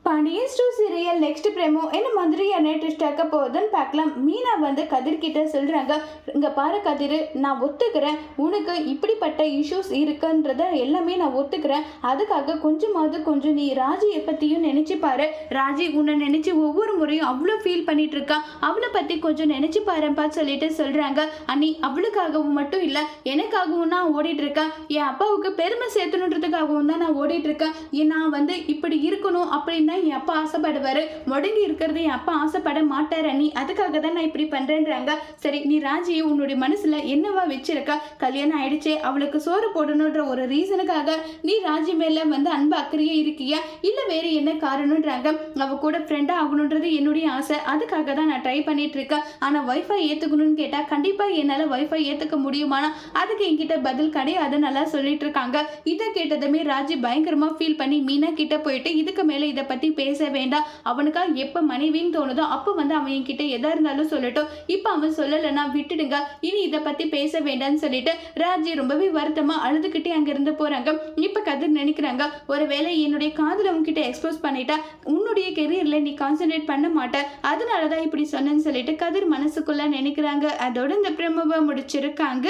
Pandian store serial next promo என்ன மாதிரியான twist ஆக்க போகுதுன்னு பார்க்கலாம். மீனா கதிர்கிட்ட சொல்றாங்க, இங்க பாரு கதிர், நான் ஒத்துக்கிறேன் உனக்கு இப்படிப்பட்ட இஷ்யூஸ் இருக்குன்றத எல்லாமே நான் ஒத்துக்கிறேன். அதுக்காக கொஞ்சம் நீ ராஜியை பத்தியும் நினைச்சு பாரு. ராஜி உன்னை நினைச்சு ஒவ்வொரு முறையும் அவ்வளோ ஃபீல் பண்ணிட்டு இருக்கா. அவளை பத்தி கொஞ்சம் நினைச்சு பாருப்பா சொல்லிட்டு சொல்றாங்க. அண்ணி, அவளுக்காகவும் மட்டும் இல்ல, எனக்காகவும் நான் ஓடிட்டு இருக்கேன். என் அப்பாவுக்கு பெருமை சேர்த்தணுன்றதுக்காகவும் தான் நான் ஓடிட்டு இருக்கேன். நான் இப்படி இருக்கணும் அப்படின்னு என் அப்பா ஆசைப்படுவாரு. முடங்கி இருக்கிறது என் அப்பா ஆசைப்பட மாட்டார் அண்ணி. அதுக்காக தான் நான் இப்படி பண்றேன்றாங்க. சரி, நீ ராஜியை உன்னுடைய மனசுல என்னவா வச்சிருக்க? கல்யாணம் ஆயிடுச்சு, அவளுக்கு சோறு போடணுன்ற ஒரு ரீசனுக்காக நீ ராஜி மேல அன்பு அக்கறையே இருக்கியா, இல்ல வேற என்ன காரணம்ன்றாங்க. அவ கூட ஃப்ரெண்டா ஆகணுன்றது என்னுடைய ஆசை. அதுக்காக தான் நான் ட்ரை பண்ணிட்டு இருக்கேன். ஆனா வைஃபை ஏத்துக்கணும்னு கேட்டா கண்டிப்பா என்னால வைஃபை ஏத்துக்க முடியுமானா அதுக்கு என்கிட்ட பதில் கிடையாது நல்லா சொல்லிட்டு இருக்காங்க. இதை கேட்டதுமே ராஜி பயங்கரமா ஃபீல் பண்ணி மீனா கிட்ட போயிட்டு, இதுக்கு மேல இதை பத்தி பேச வேண்டாம், அவனுக்கா எப்ப மனைவின்னு தோணுதோ அப்ப அவன் என்கிட்ட எதா இருந்தாலும் சொல்லட்டும், இப்ப அவன் சொல்லலைன்னா விட்டுடுங்க, இனி இதை பத்தி பேச வேண்டாம்னு சொல்லிட்டு ராஜி ரொம்பவே வருத்தமா அழுதுகிட்டே அங்கிருந்து போறாங்க. இப்ப கதிர் நினைக்கிறாங்க, ஒருவேளை என்னுடைய காதல உன்கிட்ட எக்ஸ்போஸ் பண்ணிட்டா உன்னுடைய கெரியர்ல நீ கான்சென்ட்ரேட் பண்ண மாட்ட, அதனாலதான் இப்படி சொன்னேன்னு சொல்லிட்டு கதிர் மனசுக்குள்ள நினைக்கிறாங்க. அதோட இந்த பிரமவை முடிச்சிருக்காங்க.